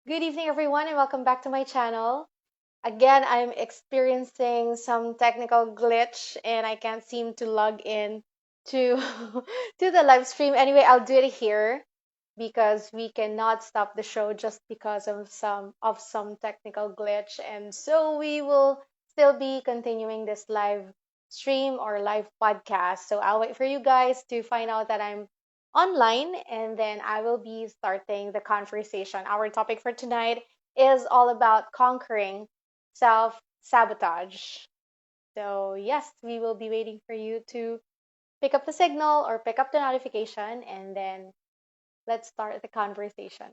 Good evening, everyone, and welcome back to my channel. Again, I'm experiencing some technical glitch and I can't seem to log in to to the live stream. Anyway, I'll do it here because we cannot stop the show just because of some technical glitch. And so we will still be continuing this live stream or live podcast. So I'll wait for you guys to find out that I'm online and then I will be starting the conversation. Our topic for tonight is all about conquering self sabotage. So, yes, we will be waiting for you to pick up the signal or pick up the notification, and then let's start the conversation.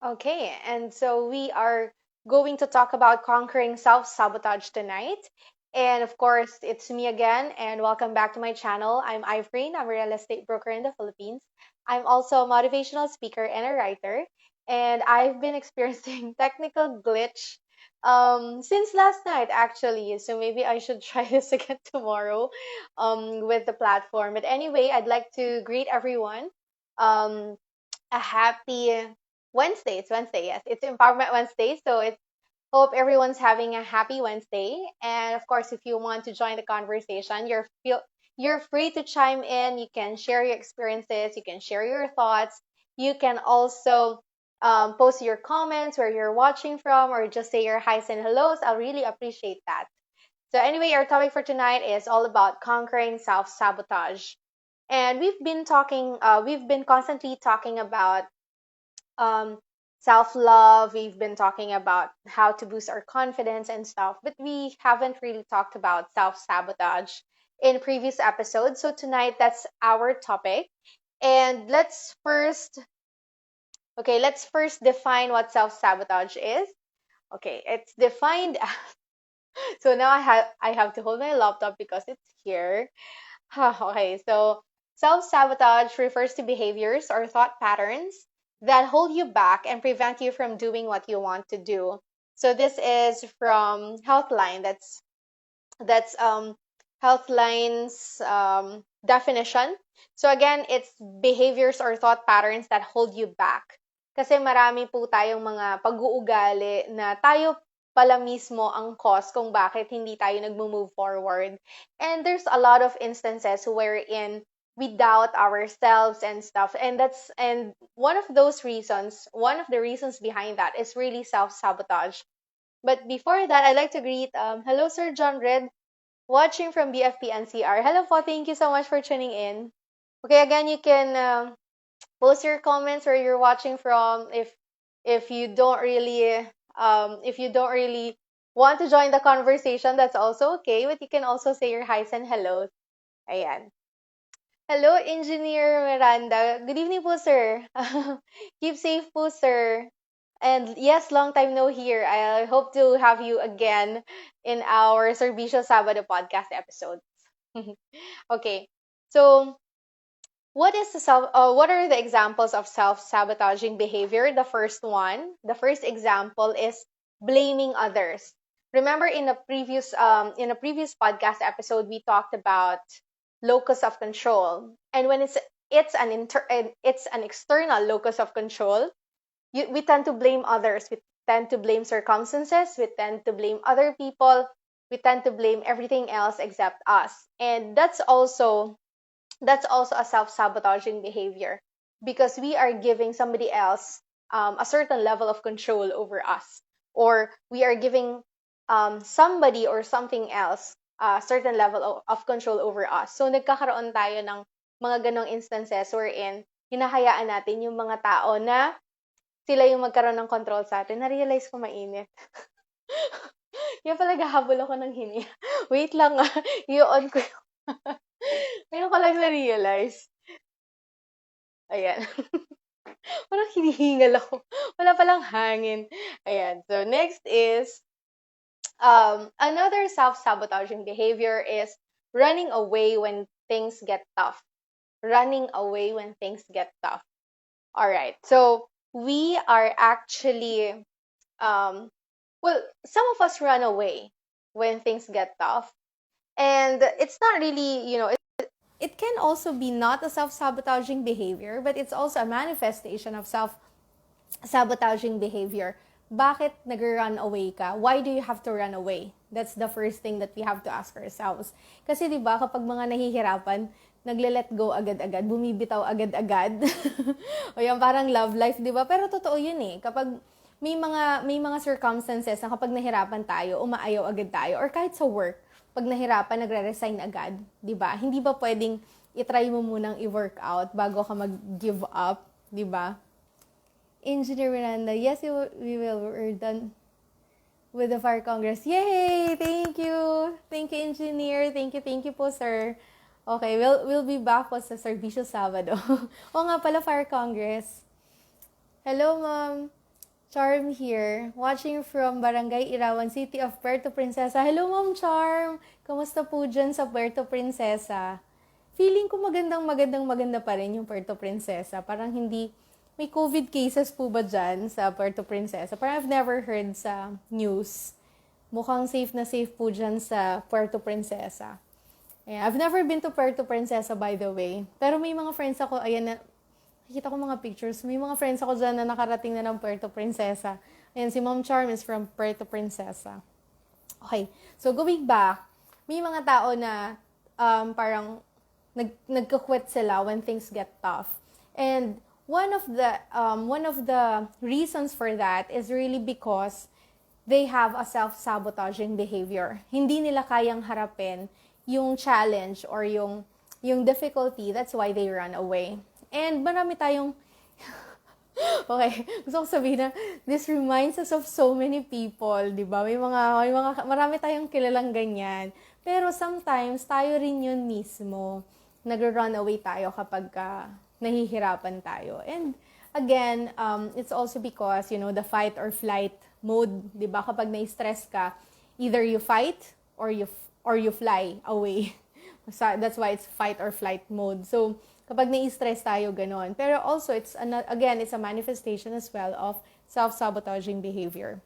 Okay, and so we are going to talk about conquering self sabotage tonight. And of course, it's me again, and welcome back to my channel. I'm IVYREENE, I'm a real estate broker in the Philippines. I'm also a motivational speaker and a writer, and I've been experiencing technical glitch since last night actually. So maybe I should try this again tomorrow with the platform. But anyway, I'd like to greet everyone. Um, a happy Wednesday. It's Wednesday, yes. It's Empowerment Wednesday. So it's hope everyone's having a happy Wednesday. And of course, if you want to join the conversation, you're free to chime in. You can share your experiences, you can share your thoughts. You can also post your comments where you're watching from or just say your highs and hellos. I'll really appreciate that. So anyway, our topic for tonight is all about conquering self-sabotage. And we've been constantly talking about um, self love. We've been talking about how to boost our confidence and stuff, but we haven't really talked about self sabotage in previous episodes. So tonight, that's our topic. And let's first define what self sabotage is. Okay, it's defined. So now I have to hold my laptop because it's here. Okay, so self sabotage refers to behaviors or thought patterns that hold you back and prevent you from doing what you want to do. So this is from Healthline. That's Healthline's definition. So again, it's behaviors or thought patterns that hold you back. Kasi marami po tayong mga pag-uugali na tayo pala mismo ang cause kung bakit hindi tayo nagmo-move forward. And there's a lot of instances wherein we doubt ourselves and stuff. And one of the reasons behind that is really self-sabotage. But before that, I'd like to greet hello Sir John Red watching from BFP NCR. Hello po, thank you so much for tuning in. Okay, again, you can post your comments where you're watching from. If you don't really want to join the conversation, that's also okay. But you can also say your highs and hellos. Ayan. Hello, Engineer Miranda. Good evening po, sir. Keep safe po, sir. And yes, long time no here. I hope to have you again in our Servicio Sabado podcast episodes. Okay. So, what are the examples of self-sabotaging behavior? The first example is blaming others. Remember in a previous podcast episode we talked about locus of control. And when it's an external locus of control, we tend to blame others. We tend to blame circumstances. We tend to blame other people. We tend to blame everything else except us. And that's also a self-sabotaging behavior because we are giving somebody else a certain level of control over us, or we are giving somebody or something else a certain level of control over us. So nagkakaroon tayo ng mga ganong instances wherein hinahayaan natin yung mga tao na sila yung magkaroon ng control sa atin. Na-realize ko mainit. Kaya pala gahabol ako ng hingi. Wait lang i-on ko yung ngayon ko lang na-realize. Ayan. Parang hinihingal ako. Wala palang hangin. Ayan. So, next is, another self-sabotaging behavior is running away when things get tough. Running away when things get tough. All right. So, we are actually, well, some of us run away when things get tough. And it's not really, it can also be not a self-sabotaging behavior, but it's also a manifestation of self-sabotaging behavior. Bakit nag-run away ka? Why do you have to run away? That's the first thing that we have to ask ourselves. Kasi 'di ba kapag mga nahihirapan, nagle-let go agad-agad, bumibitaw agad-agad. O yan parang love life, 'di ba? Pero totoo 'yun eh. Kapag may mga circumstances na kapag nahirapan tayo, umaayaw agad tayo, or kahit sa work, pag nahirapan, nagre-resign agad, 'di ba? Hindi ba pwedeng i-try mo munang i-work out bago ka mag-give up, 'di ba? Engineer Miranda, yes, we will. We're done with the Fire Congress. Yay! Thank you. Thank you, Engineer. Thank you po, sir. Okay, we'll be back po sa Servicio Sabado. O nga pala, Fire Congress. Hello, Ma'am. Charm here, watching from Barangay Irawan, City of Puerto Princesa. Hello, Ma'am Charm! Kamusta po dyan sa Puerto Princesa? Feeling ko maganda pa rin yung Puerto Princesa. Parang hindi, may COVID cases po ba dyan sa Puerto Princesa? Parang I've never heard sa news. Mukhang safe na safe po dyan sa Puerto Princesa. Yeah, I've never been to Puerto Princesa, by the way. Pero may mga friends ako, ayan na, nakikita ko mga pictures. May mga friends ako dyan na nakarating na ng Puerto Princesa. Ayan, si Mom Charm is from Puerto Princesa. Okay, so going back, may mga tao na parang nagka-quit sila when things get tough. And one of the reasons for that is really because they have a self-sabotaging behavior. Hindi nila kayang harapin yung challenge or yung difficulty. That's why they run away. And marami tayong okay, gusto ko sabihin na this reminds us of so many people, 'di ba? Marami tayong kilalang ganyan. Pero sometimes tayo rin yun mismo. Nag-run away tayo kapag nahihirapan tayo. And again, it's also because, the fight or flight mode, 'di ba? Kapag na-stress ka, either you fight or you fly away. So that's why it's fight or flight mode. So kapag na-stress tayo, ganon. Pero also, it's a manifestation as well of self-sabotaging behavior.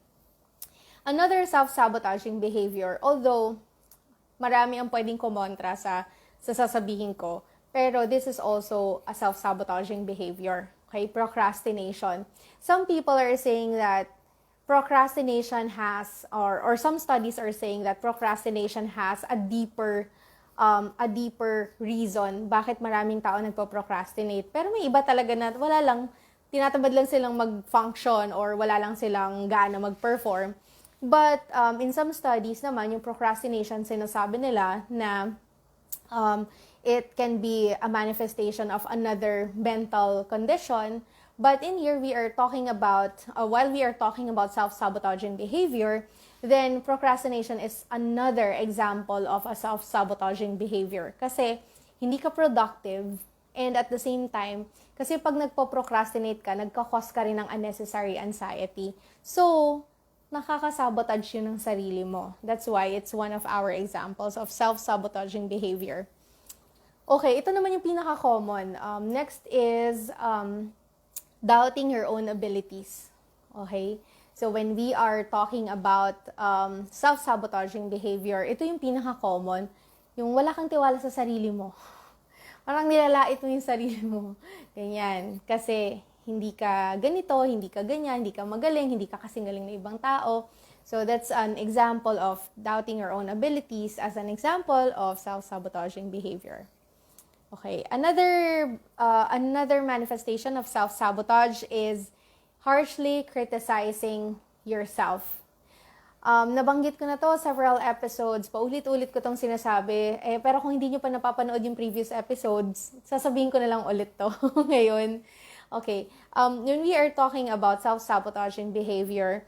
Another self-sabotaging behavior, although marami ang pwedeng kumontra sa sasabihin ko, pero this is also a self-sabotaging behavior. Okay, procrastination. Some people are saying that procrastination has, or some studies are saying that procrastination has a deeper reason bakit maraming tao nagpo-procrastinate. Pero may iba talaga na wala lang, tinatamad lang silang mag-function or wala lang silang gana mag-perform. But in some studies naman, yung procrastination, sinasabi nila na it can be a manifestation of another mental condition. But in here, we are talking about, while we are talking about self-sabotaging behavior, then procrastination is another example of a self-sabotaging behavior. Kasi hindi ka productive, and at the same time, kasi pag nagpo-procrastinate ka, nagka-cause ka rin ng unnecessary anxiety. So, nakaka-sabotage yun ng sarili mo. That's why it's one of our examples of self-sabotaging behavior. Okay, ito naman yung pinaka-common. Next is doubting your own abilities. Okay? So when we are talking about self-sabotaging behavior, ito yung pinaka-common, yung wala kang tiwala sa sarili mo. Parang nilalait mo yung sarili mo. Ganyan. Kasi hindi ka ganito, hindi ka ganyan, hindi ka magaling, hindi ka kasing galing na ibang tao. So that's an example of doubting your own abilities as an example of self-sabotaging behavior. Okay, another manifestation of self-sabotage is harshly criticizing yourself. Nabanggit ko na to several episodes, paulit-ulit ko tong sinasabi, pero kung hindi nyo pa napapanood yung previous episodes, sasabihin ko na lang ulit to ngayon. Okay, when we are talking about self-sabotaging behavior,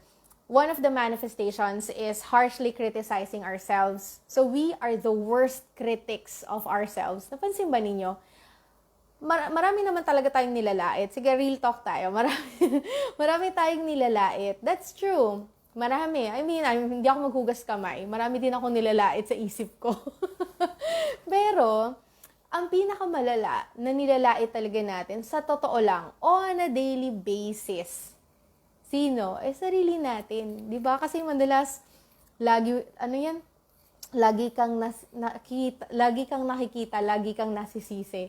one of the manifestations is harshly criticizing ourselves. So we are the worst critics of ourselves. Napansin ba ninyo? Marami naman talaga tayong nilalait. Sige, real talk tayo. Marami tayong nilalait. That's true. Marami. I mean, hindi ako maghugas kamay. Marami din ako nilalait sa isip ko. Pero, ang pinakamalala na nilalait talaga natin, sa totoo lang, on a daily basis. Sino? Sarili natin. Diba? Kasi madalas, lagi kang nakikita, lagi kang nasisisi.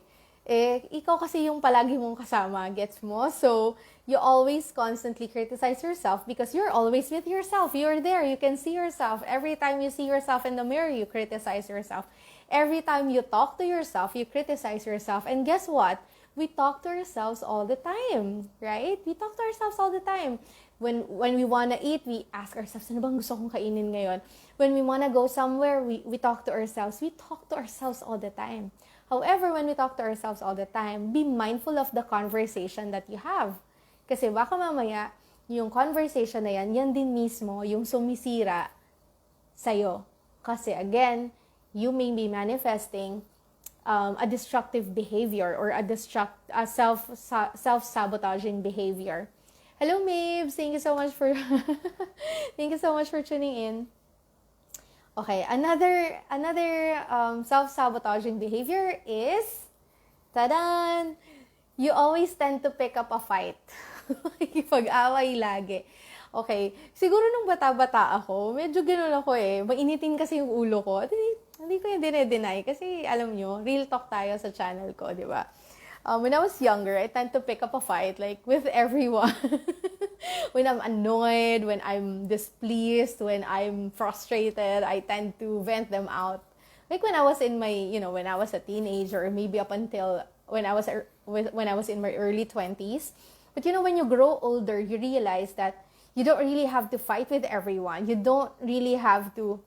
Ikaw kasi yung palagi mong kasama, gets mo? So, you always constantly criticize yourself because you're always with yourself. You're there, you can see yourself. Every time you see yourself in the mirror, you criticize yourself. Every time you talk to yourself, you criticize yourself. And guess what? We talk to ourselves all the time, right? We talk to ourselves all the time. When we want to eat, we ask ourselves, ano bang gusto kong kainin ngayon? When we want to go somewhere, we talk to ourselves. We talk to ourselves all the time. However, when we talk to ourselves all the time, be mindful of the conversation that you have. Kasi baka mamaya, yung conversation na yan din mismo yung sumisira sa'yo. Kasi again, you may be manifesting a destructive behavior or a self-sabotaging behavior. Hello, Mabes! Thank you so much for tuning in. Okay, another self-sabotaging behavior is, tadan! You always tend to pick up a fight. Pag-away lagi. Okay, siguro nung bata-bata ako, medyo gano'n ako Mainitin kasi yung ulo ko. Hindi ko yung dinedeny kasi alam nyo, real talk tayo sa channel ko, di ba? When I was younger, I tend to pick up a fight like with everyone. When I'm annoyed, when I'm displeased, when I'm frustrated, I tend to vent them out. Like when I was in my, when I was a teenager, or maybe up until when I was in my early 20s. But when you grow older, you realize that you don't really have to fight with everyone. You don't really have to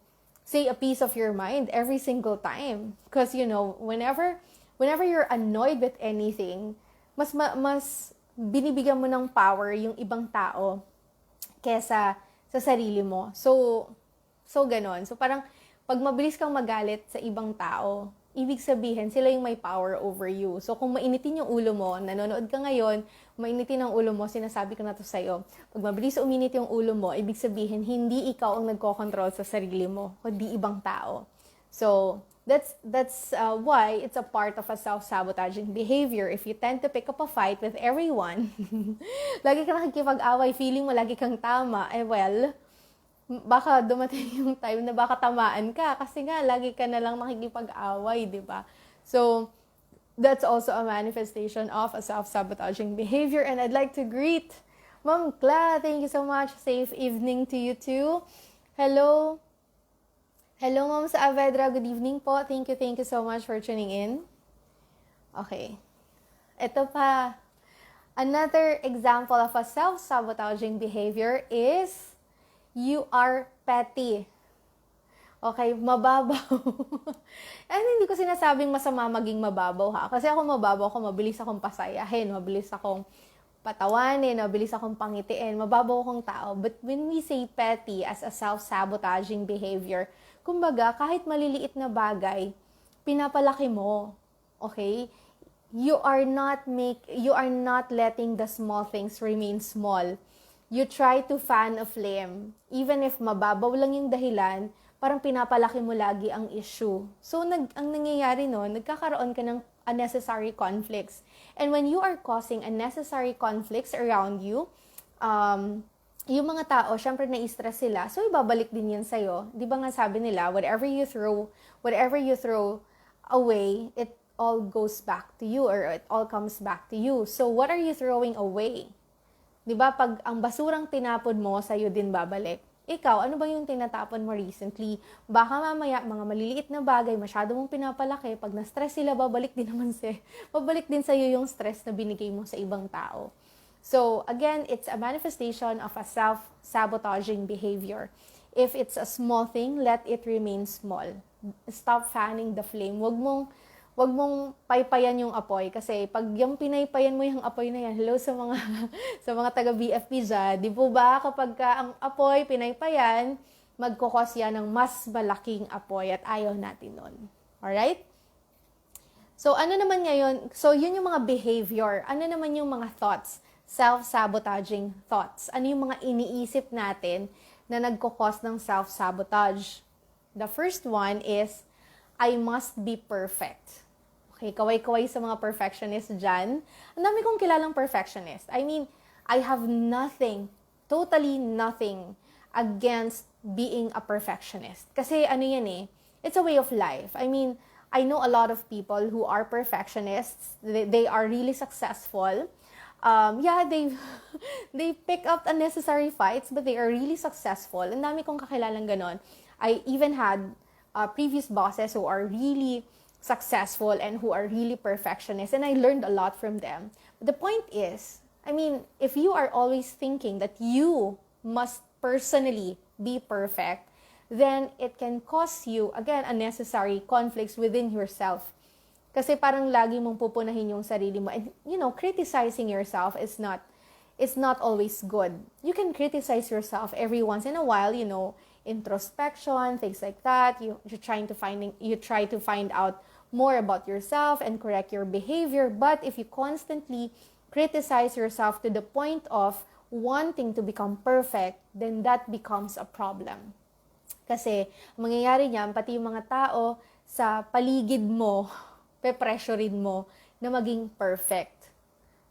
say a piece of your mind every single time. Because, whenever you're annoyed with anything, mas binibigyan mo ng power yung ibang tao kesa sa sarili mo. So ganon. So parang pag mabilis kang magalit sa ibang tao, ibig sabihin sila yung may power over you. So kung mainitin yung ulo mo, nanonood ka ngayon, mainitin ang ulo mo, sinasabi ko na to sa'yo. Pag mabilis uminit yung ulo mo, ibig sabihin hindi ikaw ang nagko-control sa sarili mo, kundi ibang tao. So that's why it's a part of a self-sabotaging behavior. If you tend to pick up a fight with everyone, lagi ka nakikipag-away, feeling mo lagi kang tama, well, baka dumating yung time na baka tamaan ka kasi nga lagi ka na lang nakikipag-away, di ba? So that's also a manifestation of a self-sabotaging behavior. And I'd like to greet Ma'am Cla. Thank you so much. Safe evening to you too. Hello, Ma'am Saavedra. Good evening po. Thank you so much for tuning in. Okay. Ito pa. Another example of a self-sabotaging behavior is you are petty. Okay, mababaw. And hindi ko sinasabing masama maging mababaw ha. Kasi ako mababaw ako, mabilis akong pasayahin, mabilis akong patawanin, mabilis akong pangitiin, mababaw akong tao. But when we say petty as a self-sabotaging behavior, kumbaga, kahit maliliit na bagay, pinapalaki mo. Okay? You are not letting the small things remain small. You try to fan a flame. Even if mababaw lang yung dahilan, parang pinapalaki mo lagi ang issue. So, ang nangyayari nagkakaroon ka ng unnecessary conflicts. And when you are causing unnecessary conflicts around you, yung mga tao, syempre na-stress sila, so ibabalik din yan sa'yo. Di ba nga sabi nila, whatever you throw away, it all goes back to you or it all comes back to you. So what are you throwing away? Di ba, pag ang basurang tinapon mo, sa'yo din babalik. Ikaw, ano ba yung tinatapon mo recently? Baka mamaya, mga maliliit na bagay, masyado mong pinapalaki, pag na-stress sila, babalik din sa'yo yung stress na binigay mo sa ibang tao. So, again, it's a manifestation of a self-sabotaging behavior. If it's a small thing, let it remain small. Stop fanning the flame. Wag wag mong paypayan yung apoy kasi pag yung pinaypayan mo yung apoy na yan, hello sa mga sa mga taga BFP dyan, di po ba kapag ka ang apoy pinaypayan, magkukos yan ng mas malaking apoy at ayaw natin nun. Alright? So, ano naman ngayon? So, yun yung mga behavior. Ano naman yung mga thoughts? Self-sabotaging thoughts. Ano yung mga iniisip natin na nagkukos ng self-sabotage? The first one is, I must be perfect. Okay, kaway-kaway sa mga perfectionists dyan. Ang dami kong kilalang perfectionist. I mean, I have nothing, totally nothing against being a perfectionist. Kasi ano yan eh, it's a way of life. I mean, I know a lot of people who are perfectionists. They are really successful. Yeah, they pick up unnecessary fights, but they are really successful. Ang dami kong kakilalang ganon. I even had previous bosses who are really successful and who are really perfectionists, and I learned a lot from them. But the point is, I mean, if you are always thinking that you must personally be perfect, then it can cause you, again, unnecessary conflicts within yourself. Kasi parang lagi mong pupunahin yung sarili mo. And, criticizing yourself is not always good. You can criticize yourself every once in a while, introspection, things like that. You try to find out more about yourself and correct your behavior. But if you constantly criticize yourself to the point of wanting to become perfect, then that becomes a problem. Kasi, mangyayari niyan, pati yung mga tao sa paligid mo, pe-pressurein mo na maging perfect.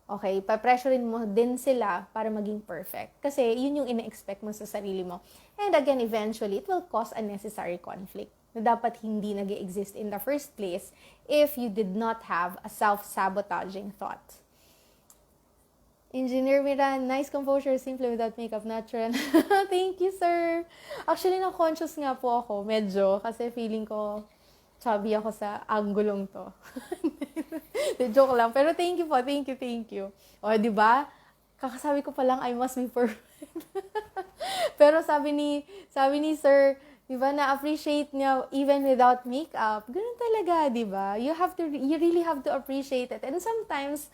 Okay? Pa-pressurein mo din sila para maging perfect. Kasi, yun yung ina-expect mo sa sarili mo. And again, eventually, it will cause unnecessary conflict na dapat hindi nag-exist in the first place if you did not have a self-sabotaging thought. Engineer Miran, nice composure, simple without makeup, natural. Thank you, sir. Actually, na-conscious nga po ako, medyo, kasi feeling ko, chubby ako sa anggulong to. Joke lang. Pero thank you po, thank you. O, di ba? Kakasabi ko pa lang, I must be perfect. Pero sabi ni sir, di ba, na-appreciate niya even without makeup. Ganun talaga, di ba? You really have to appreciate it. And sometimes,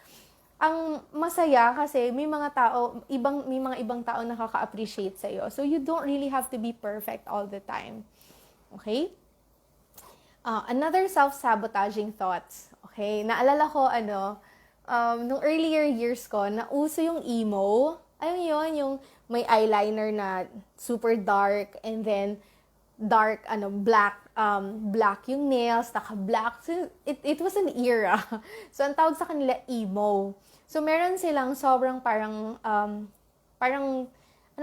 ang masaya kasi may mga ibang tao nakaka-appreciate sa iyo. So you don't really have to be perfect all the time. Okay? Another self-sabotaging thoughts. Okay? Naalala ko nung earlier years ko, nauso yung emo. Ayun yun, yung may eyeliner na super dark and then dark black yung nails, naka-black. So, it was an era. So, ang tawag sa kanila, emo. So, meron silang sobrang parang, ano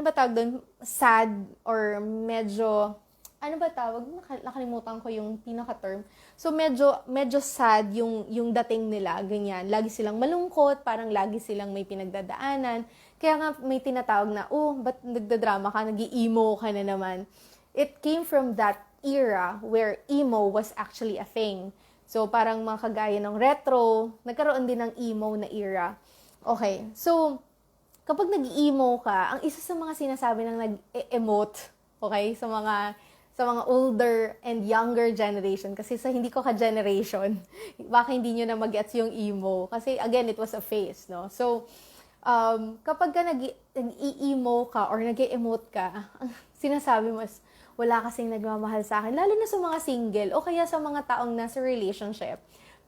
ba tawag doon? Sad or medyo, ano ba tawag? Nakalimutan ko yung pinaka-term. So, medyo sad yung dating nila, ganyan. Lagi silang malungkot, parang lagi silang may pinagdadaanan. Kaya nga may tinatawag na, ba't nagdadrama ka, nag-emo ka na naman. It came from that era where emo was actually a thing. So, parang mga kagaya ng retro, nagkaroon din ng emo na era. Okay, so, kapag nag-emo ka, ang isa sa mga sinasabi ng nag-emote, okay, sa mga older and younger generation, kasi sa hindi ko ka-generation, baka hindi nyo na mag-gets yung emo. Kasi, again, it was a phase, no? So, kapag ka nag-i-emo ka or nag-emote ka, sinasabi mo, wala kasing nagmamahal sa akin, lalo na sa mga single o kaya sa mga taong nasa relationship.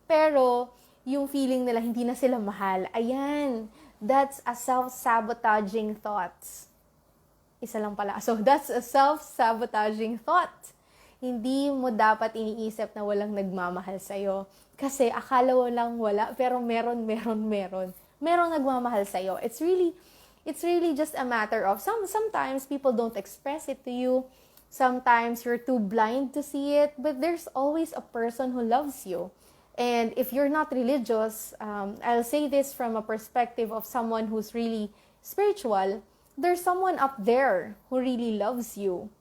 Pero, yung feeling nila hindi na sila mahal. Ayan, that's a self-sabotaging thoughts. Isa lang pala. So, that's a self-sabotaging thought. Hindi mo dapat iniisip na walang nagmamahal sa'yo. Kasi akala mo lang wala, pero meron. Merong nagmamahal sa'yo. It's really just a matter of, sometimes people don't express it to you. Sometimes you're too blind to see it, but there's always a person who loves you. And if you're not religious, I'll say this from a perspective of someone who's really spiritual, there's someone up there who really loves you.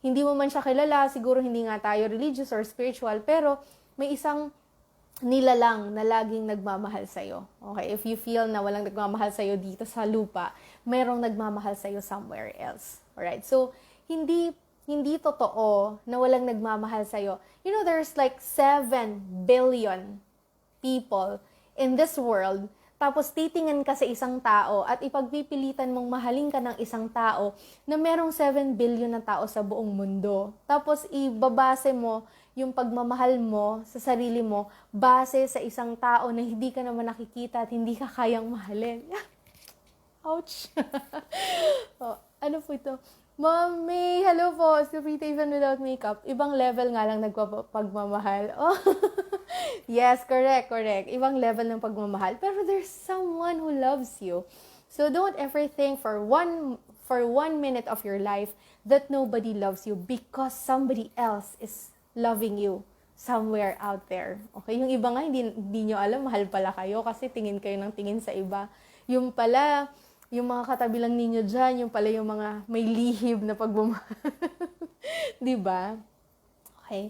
Hindi mo man siya kilala, siguro hindi nga tayo religious or spiritual, pero may isang nilalang na laging nagmamahal sa'yo. Okay? If you feel na walang nagmamahal sa'yo dito sa lupa, merong nagmamahal sa'yo somewhere else. Alright? So, hindi hindi totoo na walang nagmamahal sa'yo. You know, there's like 7 billion people in this world, tapos titingin ka sa isang tao at ipagpipilitan mong mahalin ka ng isang tao na merong 7 billion na tao sa buong mundo. Tapos ibabase mo yung pagmamahal mo sa sarili mo base sa isang tao na hindi ka naman nakikita at hindi ka kayang mahalin. Ouch! Oh, ano po ito? Mommy, hello po. So pretty even without makeup. Ibang level nga lang nagpagmamahal. Oh. Yes, correct. Ibang level ng pagmamahal. Pero there's someone who loves you. So don't ever think for one minute of your life that nobody loves you because somebody else is loving you somewhere out there. Okay? Yung iba nga, hindi nyo alam, mahal pala kayo kasi tingin kayo ng tingin sa iba. Yung pala, yung mga katabi lang ninyo dyan, yung pala yung mga may lihib na pagmamahal. Diba? Okay.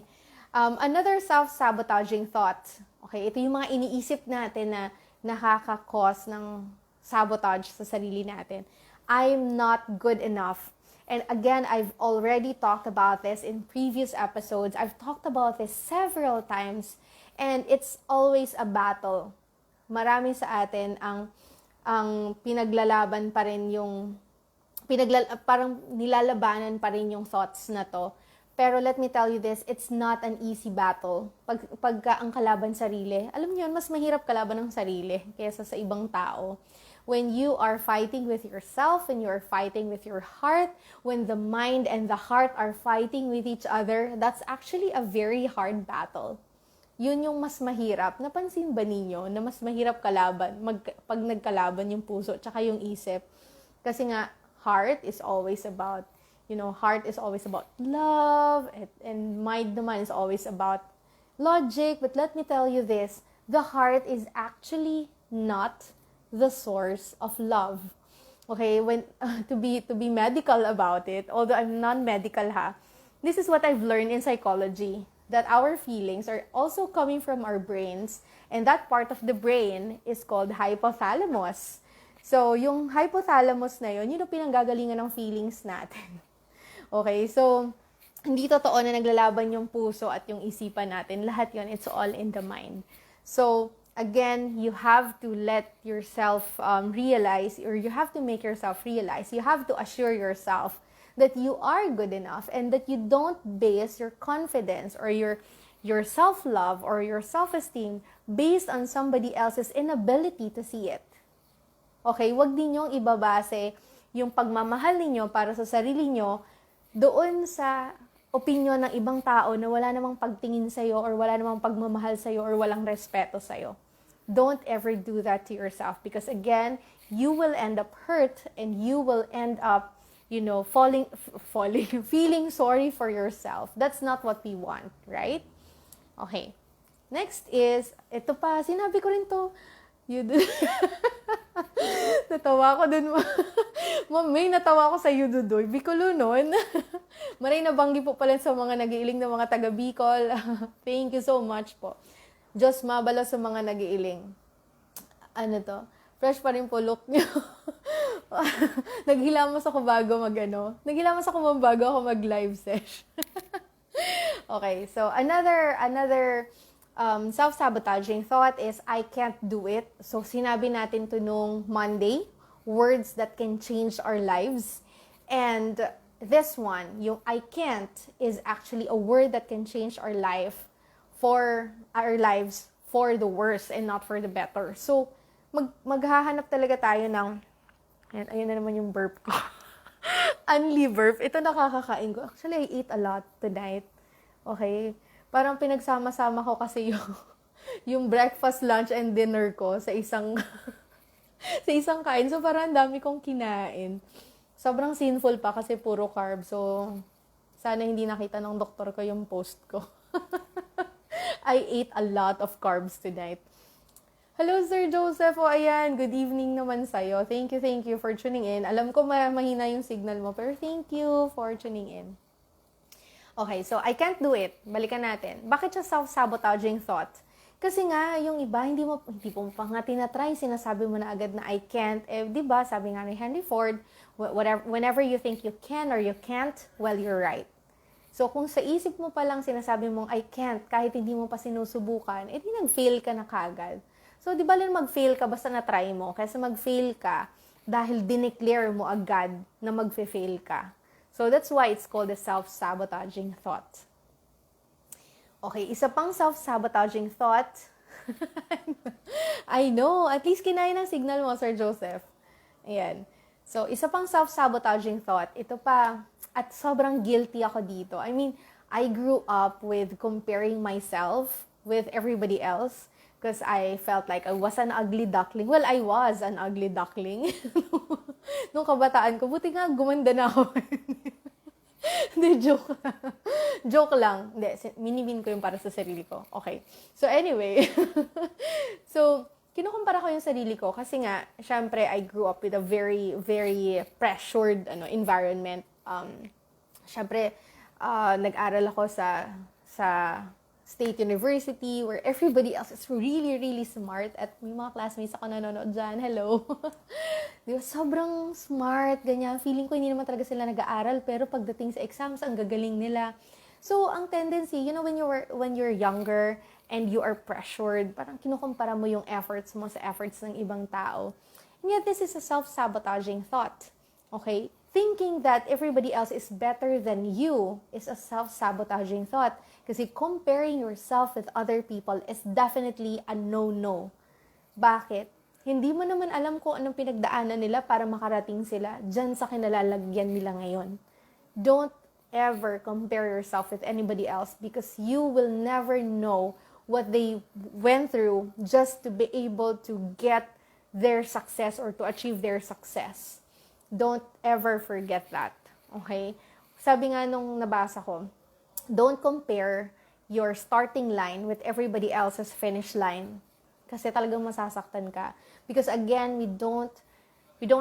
Another self-sabotaging thought. Okay, ito yung mga iniisip natin na nakaka-cause ng sabotage sa sarili natin. I'm not good enough. And again, I've already talked about this in previous episodes. I've talked about this several times. And it's always a battle. Marami sa atin ang pinaglalaban pa rin yung parang nilalabanan pa rin yung thoughts na to. Pero let me tell you this, it's not an easy battle. Pagka ang kalaban sarili, alam niyo yun, mas mahirap kalaban ng sarili kaysa sa ibang tao. When you are fighting with yourself, when you are fighting with your heart, when the mind and the heart are fighting with each other, that's actually a very hard battle. Yun yung mas mahirap. Napansin ba ninyo na mas mahirap kalaban pag nagkalaban yung puso tsaka yung isip? Kasi nga, heart is always about love, and mind naman is always about logic. But let me tell you this, the heart is actually not the source of love. Okay, when to be medical about it, although I'm non-medical this is what I've learned in psychology, that our feelings are also coming from our brains, and that part of the brain is called hypothalamus. So, yung hypothalamus na yun yung pinanggagalingan ng feelings natin. Okay, so, hindi totoo na naglalaban yung puso at yung isipan natin. Lahat yun, it's all in the mind. So, again, you have to let yourself realize, or you have to make yourself realize, you have to assure yourself that you are good enough and that you don't base your confidence or your self-love or your self-esteem based on somebody else's inability to see it. Okay, wag ninyong ibabase yung pagmamahal ninyo para sa sarili nyo doon sa opinion ng ibang tao na wala namang pagtingin sa'yo or wala namang pagmamahal sa'yo or walang respeto sa'yo. Don't ever do that to yourself because again, you will end up hurt and you will end up, feeling sorry for yourself. That's not what we want, right? Okay. Next is, ito pa, sinabi ko rin to, natawa ko dun. May natawa ko sa Yududoy. Bicolo nun. Maray nabanggi po pala sa mga nag-iiling na mga taga Bicol. Thank you so much po. Diyos mabalo sa mga nag-iiling. Ano to? Fresh pa rin po look nyo. Naghilamos ako bago Naghilamos ako bago ako mag-live sesh. Okay, so another self-sabotaging thought is, I can't do it. So, sinabi natin to nung Monday, words that can change our lives. And this one, yung I can't, is actually a word that can change our lives for the worse and not for the better. So, maghahanap talaga tayo ng, ayun na naman yung burp ko. Unli burp. Ito nakakakain ko. Actually, I ate a lot tonight. Okay? Parang pinagsama-sama ko kasi yung breakfast, lunch, and dinner ko sa isang sa isang kain. So, parang dami kong kinain. Sobrang sinful pa kasi puro carb. So, sana hindi nakita ng doktor ko yung post ko. I ate a lot of carbs tonight. Hello, Sir Joseph. O, ayan. Good evening naman sa'yo. Thank you for tuning in. Alam ko mahina yung signal mo, pero thank you for tuning in. Okay, so I can't do it. Balikan natin. Bakit siya self-sabotaging thought? Kasi nga, yung iba, hindi mo pa nga tinatry, sinasabi mo na agad na I can't. Di ba, sabi nga ni Henry Ford, whenever you think you can or you can't, well, you're right. So, kung sa isip mo pa lang sinasabi mong, I can't, kahit hindi mo pa sinusubukan, edi nag-fail ka na kagad. So, di ba lang mag-fail ka basta na-try mo, kaysa mag-fail ka dahil dineclare mo agad na mag-fail ka. So, that's why it's called a self-sabotaging thought. Okay, isa pang self-sabotaging thought. I know, at least kinaya ng signal mo, Sir Joseph. Ayan. So, isa pang self-sabotaging thought. Ito pa, at sobrang guilty ako dito. I mean, I grew up with comparing myself with everybody else because I felt like I was an ugly duckling. Well, I was an ugly duckling. Nung kabataan ko, buti nga gumanda na ako. Hindi, joke lang. Joke lang. Hindi, minimin ko yung para sa sarili ko. Okay. So, anyway. So, kinukumpara ko yung sarili ko kasi nga, syempre, I grew up with a very, very pressured environment. Syempre, nag-aral ako sa State University where everybody else is really, really smart at may mga classmates ako nanonood dyan. Hello. Di ba? Sobrang smart, ganyan. Feeling ko hindi naman talaga sila nag-aaral pero pagdating sa exams, ang gagaling nila. So, ang tendency, when you're younger and you are pressured, parang kinukumpara mo yung efforts mo sa efforts ng ibang tao. And yet, this is a self-sabotaging thought. Okay? Thinking that everybody else is better than you is a self-sabotaging thought. Kasi comparing yourself with other people is definitely a no-no. Bakit? Hindi mo naman alam kung anong pinagdaanan nila para makarating sila dyan sa kinalalagyan nila ngayon. Don't ever compare yourself with anybody else because you will never know what they went through just to be able to get their success or to achieve their success. Don't ever forget that. Okay? Sabi nga nung nabasa ko, don't compare your starting line with everybody else's finish line. Kasi talagang masasaktan ka. Because again, we don't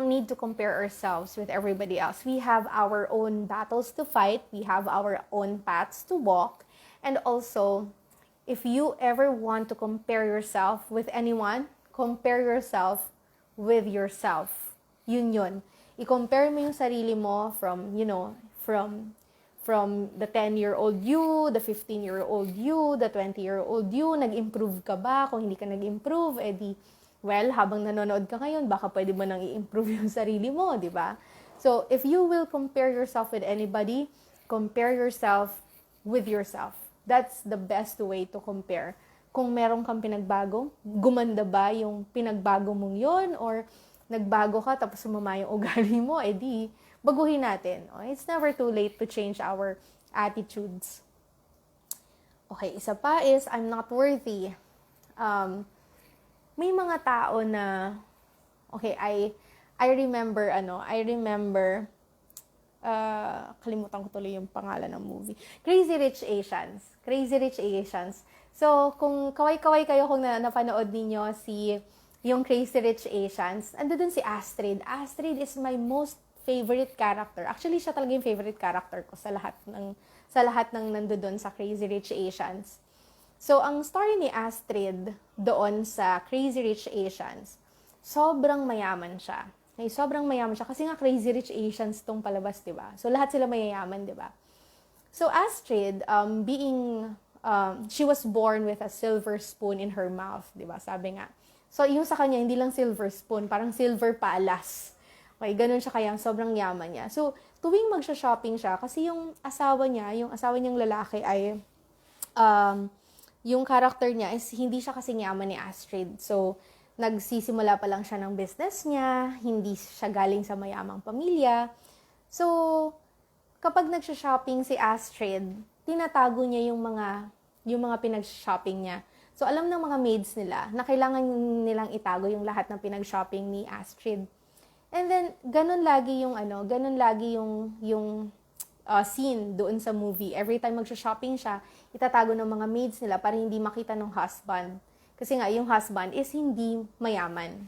need to compare ourselves with everybody else. We have our own battles to fight. We have our own paths to walk. And also, if you ever want to compare yourself with anyone, compare yourself with yourself. Yun. I-compare mo yung sarili mo from the 10-year-old you, the 15-year-old you, the 20-year-old you. Nag-improve ka ba? Kung hindi ka nag-improve, habang nanonood ka ngayon, baka pwede mo nang i-improve yung sarili mo, di ba? So, if you will compare yourself with anybody, compare yourself with yourself. That's the best way to compare. Kung meron kang pinagbago, gumanda ba yung pinagbago mong yon or nagbago ka tapos sumama yung ugali mo, baguhin natin. It's never too late to change our attitudes. Okay, isa pa is, I'm not worthy. May mga tao na, okay, I remember, kalimutan ko tuloy yung pangalan ng movie. Crazy Rich Asians. So, kung kaway-kaway kayo kung napanood ninyo yung Crazy Rich Asians, ando dun si Astrid. Astrid is my most favorite character. Actually, siya talaga yung favorite character ko sa lahat ng nandoon sa Crazy Rich Asians. So, ang story ni Astrid doon sa Crazy Rich Asians, sobrang mayaman siya. Sobrang mayaman siya kasi nga Crazy Rich Asians tong palabas, 'di ba? So, lahat sila mayayaman, 'di ba? So, Astrid she was born with a silver spoon in her mouth, 'di ba? Sabi nga. So, yung sa kanya, hindi lang silver spoon, parang silver palace. Okay, ganun siya kaya, sobrang yaman niya. So, tuwing magsha-shopping siya, kasi yung asawa niyang lalaki ay, yung character niya is hindi siya kasing yaman ni Astrid. So, nagsisimula pa lang siya ng business niya, hindi siya galing sa mayamang pamilya. So, kapag nagsha-shopping si Astrid, tinatago niya yung mga pinag-shopping niya. So, alam ng mga maids nila na kailangan nilang itago yung lahat ng pinag-shopping ni Astrid. And then, ganun lagi yung scene doon sa movie. Every time magsha-shopping siya, itatago ng mga maids nila para hindi makita ng husband. Kasi nga, yung husband is hindi mayaman.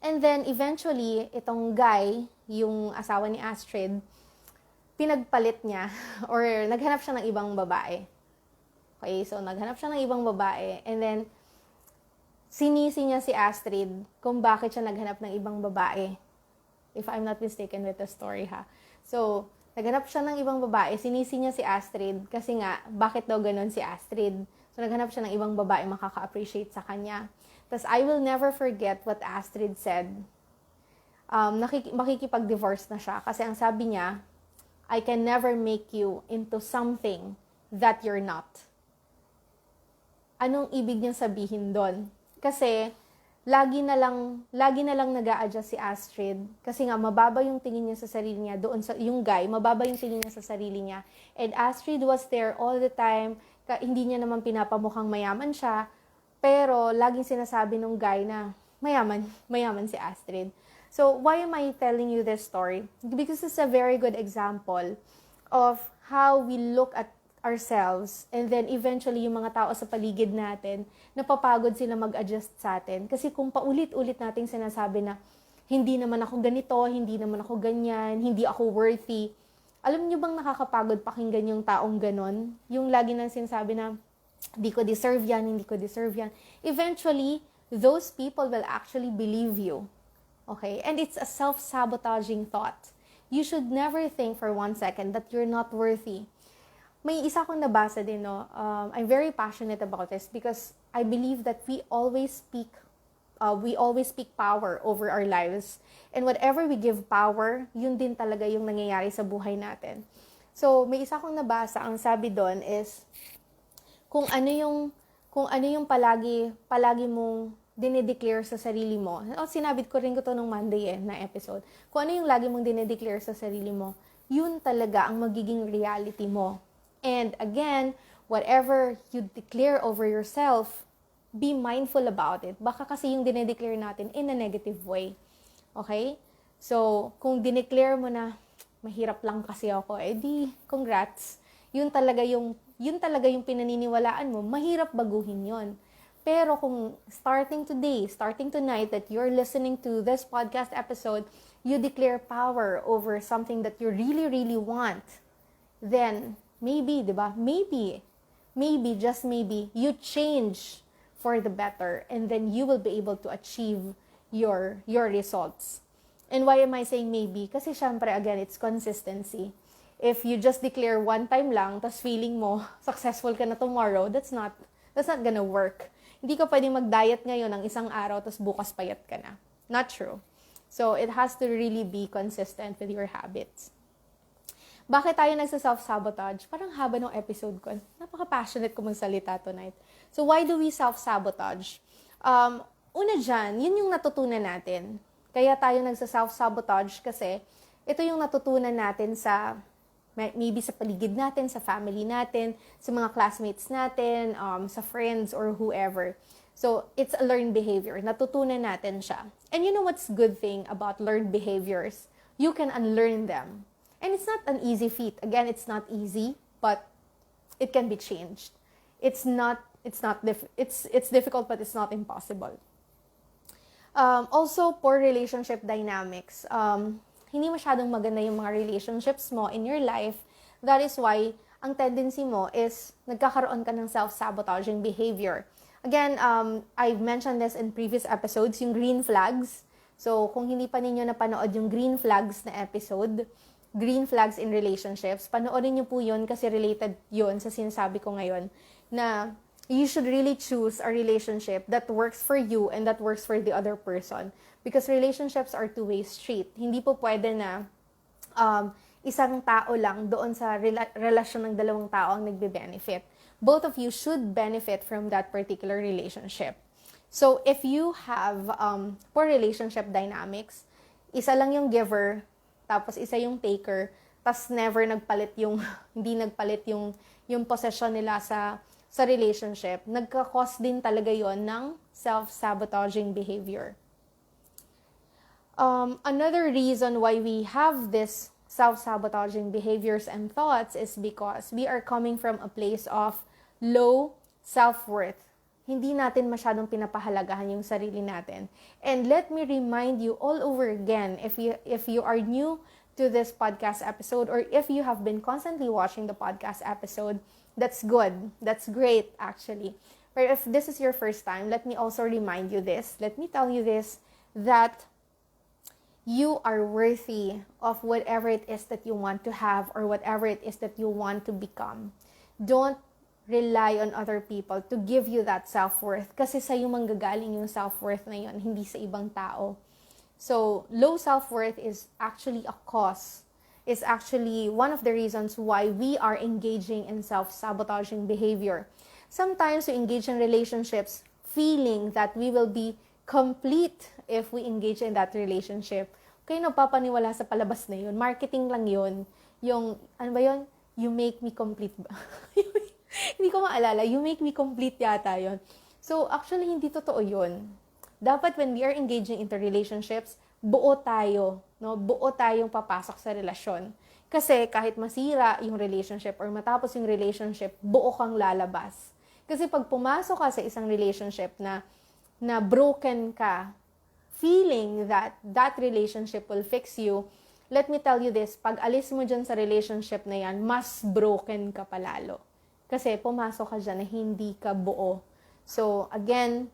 And then, eventually, itong guy, yung asawa ni Astrid, pinagpalit niya or naghanap siya ng ibang babae. Okay, so naghanap siya ng ibang babae and then sinisi niya si Astrid kung bakit siya naghanap ng ibang babae. If I'm not mistaken with the story, ha. So, Naghanap siya ng ibang babae, sinisi niya si Astrid kasi nga, bakit daw ganun si Astrid? So, naghanap siya ng ibang babae makaka-appreciate sa kanya. Tapos, I will never forget what Astrid said. Makikipag-divorce na siya kasi ang sabi niya, I can never make you into something that you're not. Anong ibig niyang sabihin doon? Kasi, lagi na lang nag-a-adjust si Astrid kasi nga mababa yung tingin niya sa sarili niya doon sa yung guy, mababa yung tingin niya sa sarili niya. And Astrid was there all the time. Hindi niya naman pinapamukhang mayaman siya, pero laging sinasabi nung guy na mayaman si Astrid. So, why am I telling you this story? Because it's a very good example of how we look at ourselves, and then eventually yung mga tao sa paligid natin, napapagod sila mag-adjust sa atin. Kasi kung paulit-ulit nating sinasabi na, hindi naman ako ganito, hindi naman ako ganyan, hindi ako worthy. Alam niyo bang nakakapagod pakinggan yung taong ganon? Yung lagi nang sinasabi na, hindi ko deserve yan. Eventually, those people will actually believe you. Okay? And it's a self-sabotaging thought. You should never think for 1 second that you're not worthy. May isa akong nabasa din, no? I'm very passionate about this because I believe that we always speak power over our lives. And whatever we give power, yun din talaga yung nangyayari sa buhay natin. So, may isa akong nabasa, ang sabi doon is, kung ano yung palagi mong dinedeclare sa sarili mo. Sinabit ko rin to nung Monday na episode. Kung ano yung lagi mong dinedeclare sa sarili mo, yun talaga ang magiging reality mo. And again, whatever you declare over yourself, be mindful about it. Baka kasi yung dinedeclare natin in a negative way. Okay? So, kung dineclare mo na, mahirap lang kasi ako, di, congrats. Yun talaga yung pinaniniwalaan mo, mahirap baguhin yon. Pero kung starting tonight, that you're listening to this podcast episode, you declare power over something that you really, really want, then, maybe, diba? Maybe, just maybe, you change for the better, and then you will be able to achieve your results. And why am I saying maybe? Kasi syempre, again, it's consistency. If you just declare one time lang, tas feeling mo, successful ka na tomorrow, that's not gonna work. Hindi ka pwedeng mag-diet ngayon ng isang araw, tas bukas payat ka na. Not true. So, it has to really be consistent with your habits. Bakit tayo nagsa-self-sabotage? Parang haba ng episode ko. Napaka-passionate ko magsalita tonight. So, why do we self-sabotage? Una dyan, yun yung natutunan natin. Kaya tayo nagsa-self-sabotage kasi ito yung natutunan natin maybe sa paligid natin, sa family natin, sa mga classmates natin, sa friends or whoever. So, it's a learned behavior. Natutunan natin siya. And you know what's good thing about learned behaviors? You can unlearn them. And it's not an easy feat. Again, it's not easy, but it can be changed. It's difficult, but it's not impossible. Also, poor relationship dynamics. Hindi masyadong maganda yung mga relationships mo in your life. That is why ang tendency mo is nagkakaroon ka ng self-sabotaging behavior. Again, I've mentioned this in previous episodes, yung green flags. So, kung hindi pa ninyo napanood yung green flags na episode, green flags in relationships, panoorin nyo po yun kasi related yun sa sinasabi ko ngayon na you should really choose a relationship that works for you and that works for the other person. Because relationships are two-way street. Hindi po pwede na isang tao lang doon sa relasyon ng dalawang tao ang nagbe-benefit. Both of you should benefit from that particular relationship. So, if you have poor relationship dynamics, isa lang yung giver, tapos isa yung taker, tas never hindi nagpalit yung possession nila sa relationship, nagka-cause din talaga yon ng self-sabotaging behavior. Another reason why we have this self-sabotaging behaviors and thoughts is because we are coming from a place of low self-worth. Hindi natin masyadong pinapahalagahan yung sarili natin. And let me remind you all over again, if you are new to this podcast episode, or if you have been constantly watching the podcast episode, that's good. That's great, actually. But if this is your first time, let me also remind you this. Let me tell you this, that you are worthy of whatever it is that you want to have or whatever it is that you want to become. Don't rely on other people to give you that self-worth kasi sa'yo manggagaling yung self-worth na yun, hindi sa ibang tao. So, low self-worth is actually a cause. It's actually one of the reasons why we are engaging in self-sabotaging behavior. Sometimes we engage in relationships feeling that we will be complete if we engage in that relationship. Kaya napapaniwala sa palabas na yun. Marketing lang yun. Yung, ano ba yun? You make me complete ba? Hindi ko maalala. You make me complete yata yun. So, actually, hindi totoo yun. Dapat when we are engaging into relationships, buo tayo. No? Buo tayong papasok sa relasyon. Kasi kahit masira yung relationship or matapos yung relationship, buo kang lalabas. Kasi pag pumasok ka sa isang relationship na broken ka, feeling that that relationship will fix you, let me tell you this, pag alis mo dyan sa relationship na yan, mas broken ka palalo. Kasi pumasok ka dyan na hindi ka buo. So, again,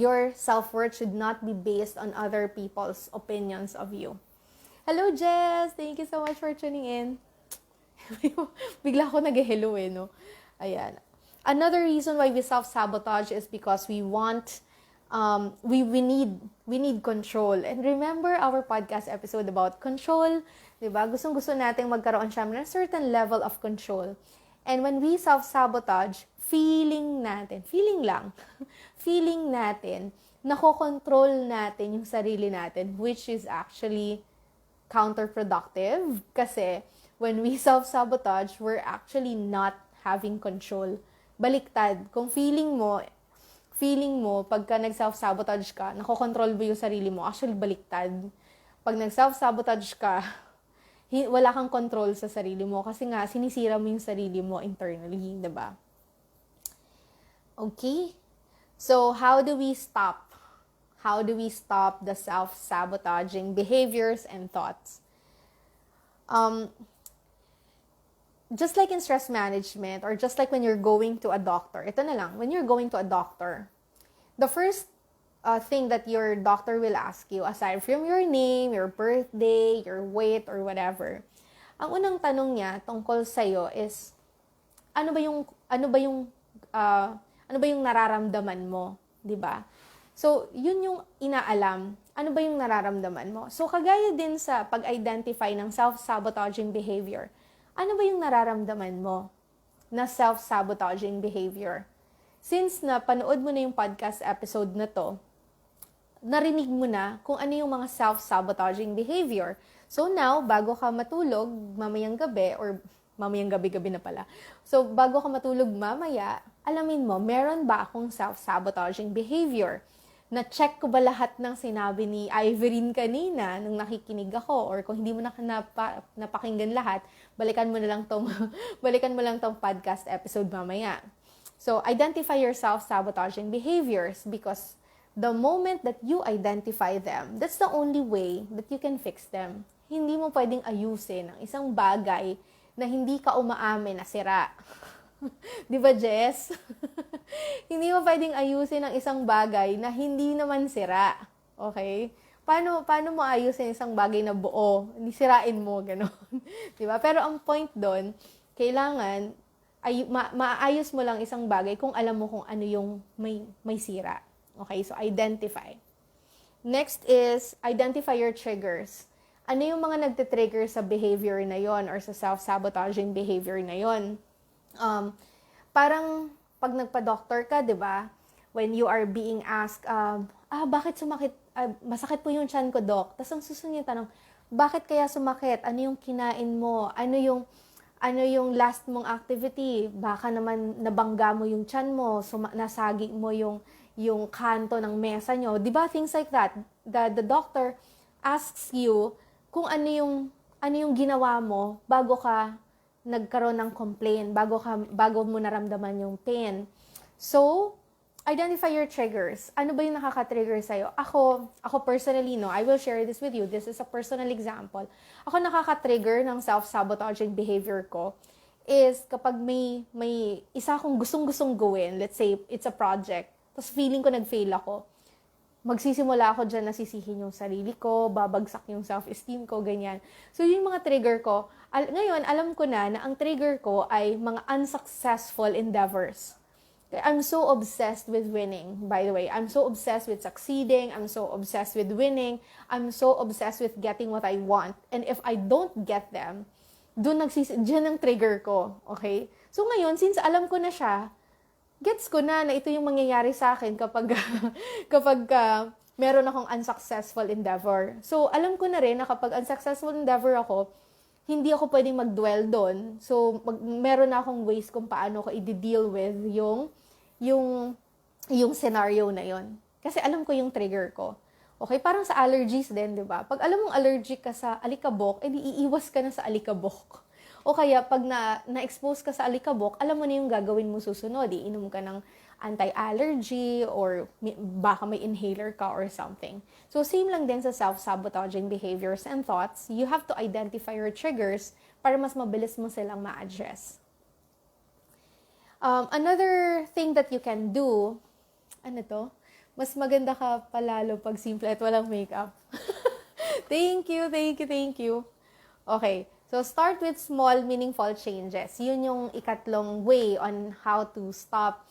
your self-worth should not be based on other people's opinions of you. Hello, Jess! Thank you so much for tuning in. Bigla ko nag-hello no? Ayan. Another reason why we self-sabotage is because we want, we need control. And remember our podcast episode about control, diba? Gustong-gusto natin magkaroon siya ng certain level of control. And when we self-sabotage, feeling natin, nakokontrol natin yung sarili natin, which is actually counterproductive. Kasi when we self-sabotage, we're actually not having control. Baliktad. Kung feeling mo, pagka nag-self-sabotage ka, nakokontrol mo yung sarili mo, actually baliktad. Pag nag-self-sabotage ka, wala kang control sa sarili mo kasi nga sinisira mo yung sarili mo internally, 'di ba? Okay? So, how do we stop? How do we stop the self-sabotaging behaviors and thoughts? Just like in stress management or just like when you're going to a doctor. Ito na lang, when you're going to a doctor, the first thing that your doctor will ask you, aside from your name, your birthday, your weight, or whatever, ang unang tanong niya tungkol sa'yo is, ano ba yung nararamdaman mo, di ba? So, yun yung inaalam. Ano ba yung nararamdaman mo? So, kagaya din sa pag-identify ng self-sabotaging behavior, ano ba yung nararamdaman mo na self-sabotaging behavior? Since na panood mo na yung podcast episode na to, narinig mo na kung ano yung mga self-sabotaging behavior. So now, bago ka matulog, mamayang gabi, or mamayang gabi-gabi na pala. So, bago ka matulog mamaya, alamin mo, meron ba akong self-sabotaging behavior? Na-check ko ba lahat ng sinabi ni IVYREENE kanina nung nakikinig ako? Or kung hindi mo napakinggan lahat, balikan mo lang tong podcast episode mamaya. So, identify your self-sabotaging behaviors because the moment that you identify them, that's the only way that you can fix them. Hindi mo pwedeng ayusin ang isang bagay na hindi ka umaamin na sira. Di ba, Jess? Hindi mo pwedeng ayusin ang isang bagay na hindi naman sira. Okay? Paano mo ayusin isang bagay na buo? Hindi sirain mo, gano'n. Di ba? Pero ang point doon, kailangan maayos mo lang isang bagay kung alam mo kung ano yung may sira. Okay, so identify. Next is, identify your triggers. Ano yung mga nagtitrigger sa behavior na yon or sa self-sabotaging behavior na yon? Parang, pag nagpa-doctor ka, di ba? When you are being asked, bakit sumakit? Masakit po yung tiyan ko, doc. Tapos ang susunod yung tanong, bakit kaya sumakit? Ano yung kinain mo? Ano yung last mong activity? Baka naman nabangga mo yung tiyan mo, nasagi mo yung kanto ng mesa nyo. Diba? Things like that. The doctor asks you kung ano yung ginawa mo bago ka nagkaroon ng complaint, bago mo naramdaman yung pain. So, identify your triggers. Ano ba yung nakaka-trigger sa'yo? Ako personally, I will share this with you. This is a personal example. Ako nakaka-trigger ng self-sabotaging behavior ko is kapag may isa akong gustong-gustong gawin, let's say it's a project, tapos feeling ko nag-fail ako, magsisimula ako dyan, nasisihin yung sarili ko, babagsak yung self-esteem ko, ganyan. So, yung mga trigger ko, ngayon, alam ko na ang trigger ko ay mga unsuccessful endeavors. I'm so obsessed with winning, by the way. I'm so obsessed with succeeding. I'm so obsessed with winning. I'm so obsessed with getting what I want. And if I don't get them, dyan ang trigger ko, okay? So, ngayon, since alam ko na siya, gets ko na ito yung mangyayari sa akin kapag meron akong unsuccessful endeavor. So, alam ko na rin na kapag unsuccessful endeavor ako, hindi ako pwedeng mag-dwell doon. So, meron na akong ways kung paano ko i-deal with yung scenario na yon. Kasi alam ko yung trigger ko. Okay, parang sa allergies din, di ba? Pag alam mong allergic ka sa alikabok, edi iiwas ka na sa alikabok. O kaya, pag na-expose ka sa alikabok, alam mo na yung gagawin mo susunod. Iinom ka ng anti-allergy or baka may inhaler ka or something. So, same lang din sa self-sabotaging behaviors and thoughts. You have to identify your triggers para mas mabilis mo silang ma-address. Another thing that you can do, mas maganda ka palalo pag simple at walang makeup. Thank you. Okay. So, start with small, meaningful changes. Yun yung ikatlong way on how to stop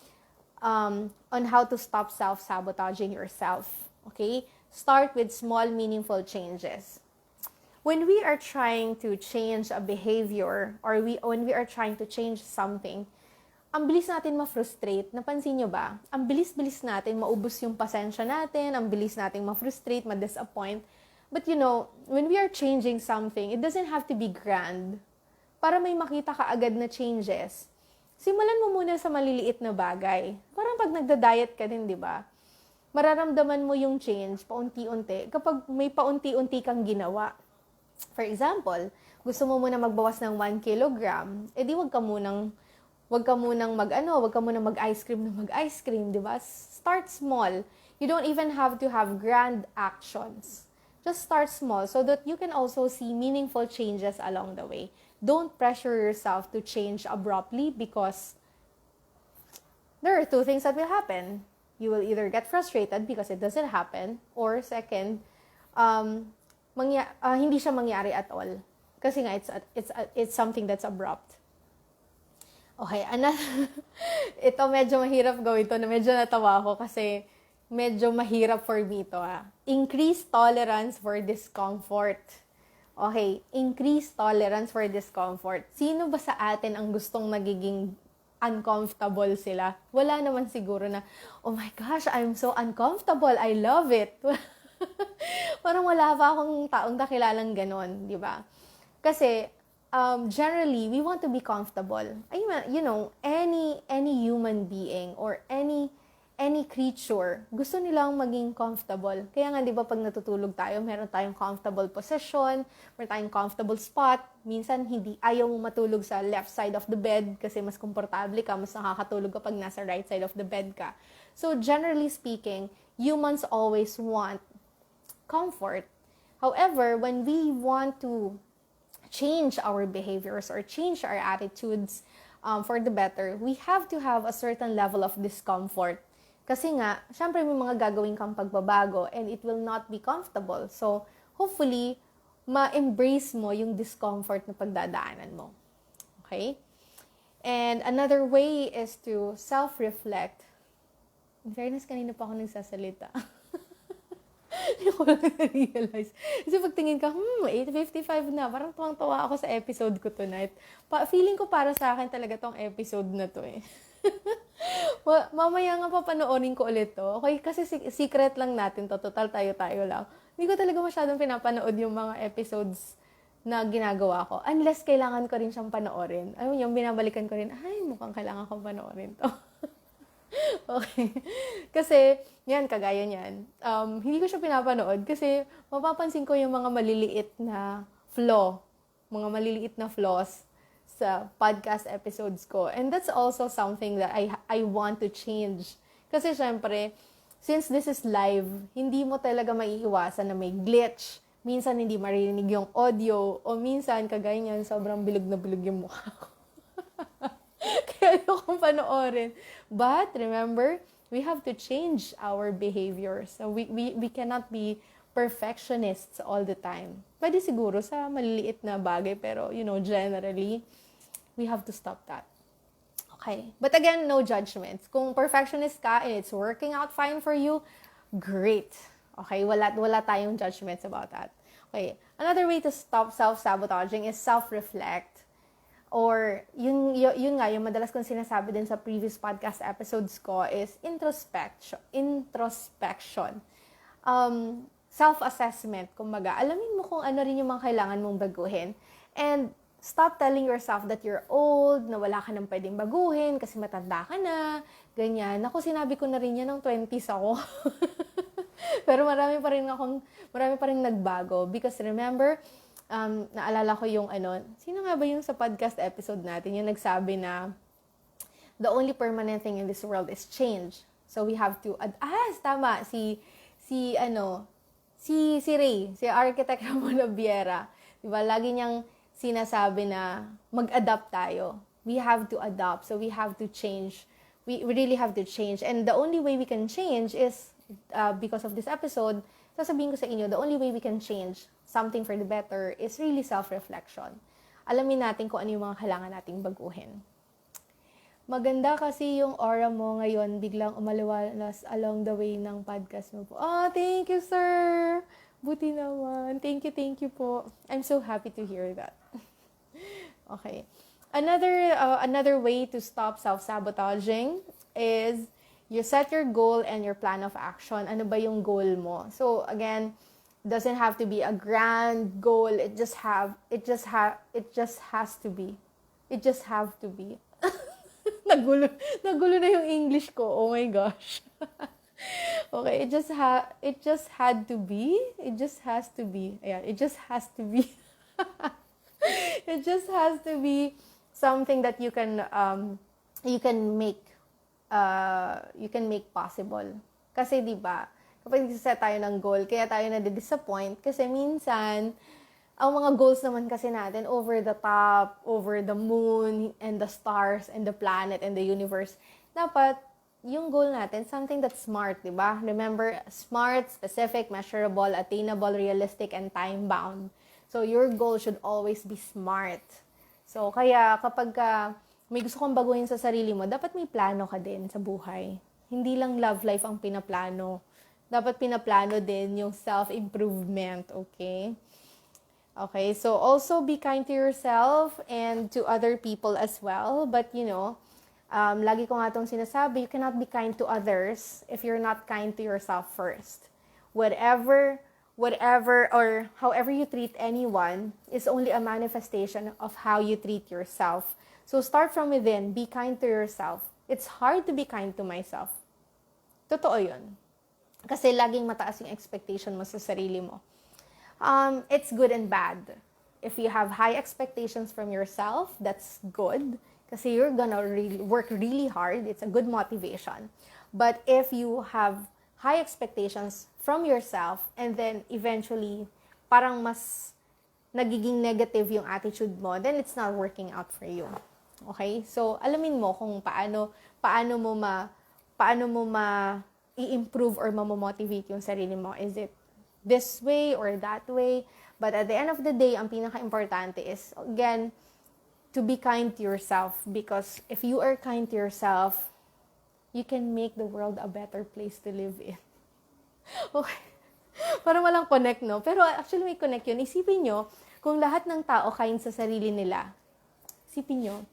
self-sabotaging yourself. Okay? Start with small, meaningful changes. When we are trying to change a behavior or when we are trying to change something, ang bilis natin ma-frustrate. Napansin nyo ba? Ang bilis-bilis natin maubos yung pasensya natin, ang bilis natin ma-frustrate, ma-disappoint. But when we are changing something, it doesn't have to be grand. Para may makita ka agad na changes, simulan mo muna sa maliliit na bagay. Parang pag nagda-diet ka din, di ba? Mararamdaman mo yung change paunti-unti kapag may paunti-unti kang ginawa. For example, gusto mo muna magbawas ng 1 kilogram, edi wag ka munang mag-ice cream, di ba? Start small. You don't even have to have grand actions. Just start small so that you can also see meaningful changes along the way. Don't pressure yourself to change abruptly because there are two things that will happen. You will either get frustrated because it doesn't happen, or second, hindi siya mangyari at all. Kasi nga, it's something that's abrupt. Okay, ito medyo mahirap gawin to, na medyo natawa ako kasi medyo mahirap for me to. Increase tolerance for discomfort. Okay, increase tolerance for discomfort. Sino ba sa atin ang gustong nagiging uncomfortable sila? Wala naman siguro na, oh my gosh, I'm so uncomfortable, I love it. Parang wala pa akong taong nakilalang ganon, di ba? Kasi, generally, we want to be comfortable. Any human being or any creature, gusto nilang maging comfortable. Kaya nga, di ba, pag natutulog tayo, meron tayong comfortable position, meron tayong comfortable spot. Minsan, ayaw mo matulog sa left side of the bed kasi mas komportable ka, mas nakakatulog ka pag nasa right side of the bed ka. So, generally speaking, humans always want comfort. However, when we want to change our behaviors or change our attitudes for the better, we have to have a certain level of discomfort. Kasi nga, syempre may mga gagawin kang pagbabago and it will not be comfortable. So, hopefully, ma-embrace mo yung discomfort na pagdadaanan mo. Okay? And another way is to self-reflect. In fairness, kanina pa ako nagsasalita. Hindi ko lang na-realize. Kasi pagtingin ka, 8:55 na. Parang tuwang-tuwa ako sa episode ko tonight. Feeling ko para sa akin talaga tong episode na to eh. Mamaya nga papanoorin ko ulit to. Okay, kasi secret lang natin to. Total tayo-tayo lang. Hindi ko talaga masyadong pinapanood yung mga episodes na ginagawa ko. Unless kailangan ko rin siyang panoorin. Yung binabalikan ko rin, mukhang kailangan kong panoorin to. Okay. Kasi, kagaya niyan. Hindi ko siya pinapanood kasi mapapansin ko yung mga maliliit na flaws sa podcast episodes ko. And that's also something that I want to change. Kasi syempre, since this is live, hindi mo talaga maiiwasan na may glitch. Minsan hindi marinig yung audio o minsan kagaya niyan, sobrang bilog na bilog yung mukha ko. Kaya ayokong panoorin. But remember, We have to change our behavior. So we cannot be perfectionists all the time. Pwede siguro sa maliliit na bagay, pero generally, we have to stop that. Okay. But again, no judgments. Kung perfectionist ka and it's working out fine for you, great. Okay, wala tayong judgments about that. Okay. Another way to stop self-sabotaging is self-reflect. Or, yun nga, yung madalas kong sinasabi din sa previous podcast episodes ko is introspection. Self-assessment, kumbaga. Alamin mo kung ano rin yung mga kailangan mong baguhin. And, stop telling yourself that you're old, na wala ka nang pwedeng baguhin kasi matanda ka na, ganyan. Ako, sinabi ko na rin yan ng 20s ako. Pero marami pa rin nagbago. Because remember, naalala ko yung sino nga ba yung sa podcast episode natin, yung nagsabi na, the only permanent thing in this world is change. So we have to, tama, si Ray, si Architect Ramon Abiera, diba, lagi niyang sinasabi na mag-adapt tayo. We have to adapt, so we have to change. We really have to change. And the only way we can change is, because of this episode, sasabihin ko sa inyo, the only way we can change something for the better is really self-reflection. Alamin natin kung ano yung mga kailangan nating baguhin. Maganda kasi yung aura mo ngayon, biglang umaliwalas along the way ng podcast mo po. Thank you, sir! Buti naman. Thank you po. I'm so happy to hear that. Okay. Another way to stop self-sabotaging is you set your goal and your plan of action. Ano ba yung goal mo? So, again, doesn't have to be a grand goal. It just has to be. It just have to be. Nagulo na yung English ko. Oh my gosh. Okay, it just had to be. It just has to be. Yeah, it just has to be. It just has to be something that you can make possible. Kasi 'di ba? Kapag nagse-set tayo ng goal, kaya tayo na-disappoint kasi minsan ang mga goals naman kasi natin over the top, over the moon and the stars and the planet and the universe. Dapat yung goal natin something that's smart, 'di ba? Remember, smart, specific, measurable, attainable, realistic and time-bound. So your goal should always be smart. So kaya kapag may gusto kang baguhin sa sarili mo, dapat may plano ka din sa buhay. Hindi lang love life ang pinaplano. Dapat pinaplano din yung self-improvement, okay? Okay, so also be kind to yourself and to other people as well. But lagi ko nga itong sinasabi, you cannot be kind to others if you're not kind to yourself first. Whatever or however you treat anyone is only a manifestation of how you treat yourself. So start from within. Be kind to yourself. It's hard to be kind to myself. Totoo yun. Kasi laging mataas yung expectation mo sa sarili mo. It's good and bad. If you have high expectations from yourself, that's good. Kasi you're gonna work really hard. It's a good motivation. But if you have high expectations from yourself and then eventually parang mas nagiging negative yung attitude mo, then it's not working out for you. Okay? So, alamin mo kung paano mo i-improve or mamomotivate yung sarili mo. Is it this way or that way? But at the end of the day, ang pinaka-importante is, again, to be kind to yourself. Because if you are kind to yourself, you can make the world a better place to live in. Okay. Parang walang connect, no? Pero actually may connect yun. Isipin nyo, kung lahat ng tao kind sa sarili nila, isipin nyo,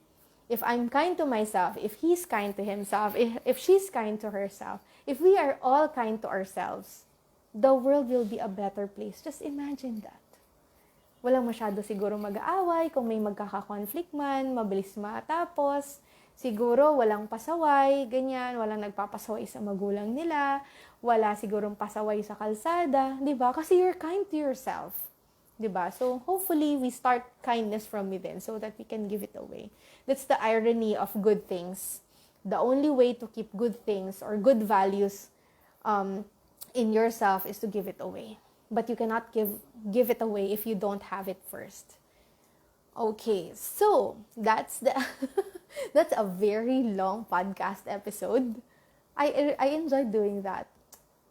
if I'm kind to myself, if he's kind to himself, if she's kind to herself, if we are all kind to ourselves, the world will be a better place. Just imagine that. Walang masyado siguro mag-aaway, kung may magkaka-conflict man, mabilis matapos, siguro walang pasaway, ganyan, walang nagpapasaway sa magulang nila, wala sigurong pasaway sa kalsada, di ba? Kasi you're kind to yourself. Diba? So, hopefully, we start kindness from within so that we can give it away. That's the irony of good things. The only way to keep good things or good values in yourself is to give it away. But you cannot give it away if you don't have it first. Okay, so that's a very long podcast episode. I enjoy doing that.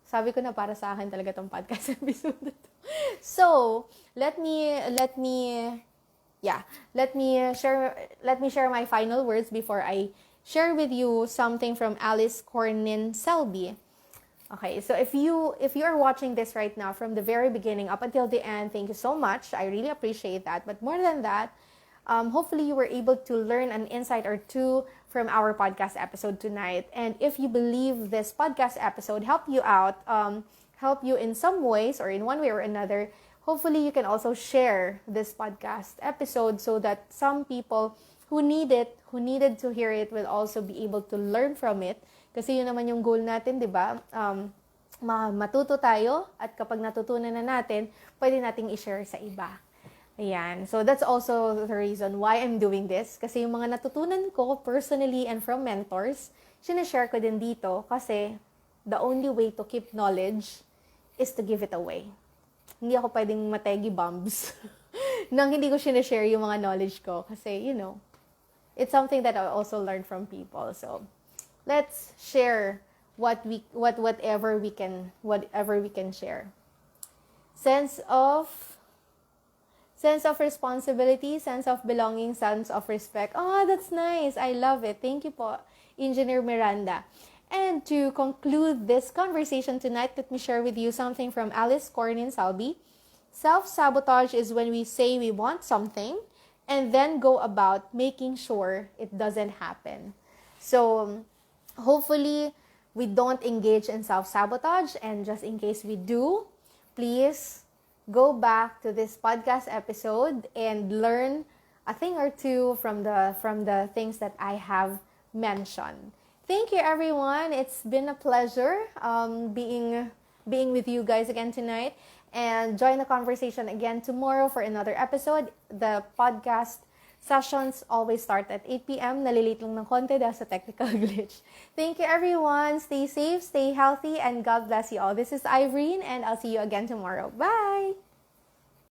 Sabi ko na para sa akin talaga tong podcast episode na to. So, let me yeah, let me share my final words before I share with you something from Alice Cornyn Selby. Okay, so if you are watching this right now from the very beginning up until the end, thank you so much. I really appreciate that. But more than that, hopefully you were able to learn an insight or two from our podcast episode tonight. And if you believe this podcast episode helped you out, help you in some ways or in one way or another, hopefully you can also share this podcast episode so that some people who needed to hear it will also be able to learn from it. Kasi yun naman yung goal natin, di ba? Matuto tayo at kapag natutunan na natin, pwede nating i-share sa iba. Ayan. So that's also the reason why I'm doing this. Kasi yung mga natutunan ko personally and from mentors, sinashare ko din dito kasi the only way to keep knowledge is to give it away. Hindi ako pwedeng mategi bombs nang hindi ko sinashare yung mga knowledge ko. Kasi, it's something that I also learned from people. So, let's share whatever we can share. Sense of responsibility, sense of belonging, sense of respect. Oh, that's nice. I love it. Thank you po, Engineer Miranda. And to conclude this conversation tonight, let me share with you something from Alice Cornyn Selby. Self-sabotage is when we say we want something and then go about making sure it doesn't happen. So, hopefully, we don't engage in self-sabotage, and just in case we do, please go back to this podcast episode and learn a thing or two from the things that I have mentioned. Thank you, everyone. It's been a pleasure being with you guys again tonight, and join the conversation again tomorrow for another episode. The podcast sessions always start at 8 p.m. Nalilate lang ng konti dahil sa technical glitch. Thank you, everyone. Stay safe, stay healthy, and God bless you all. This is IVYREENE, and I'll see you again tomorrow. Bye!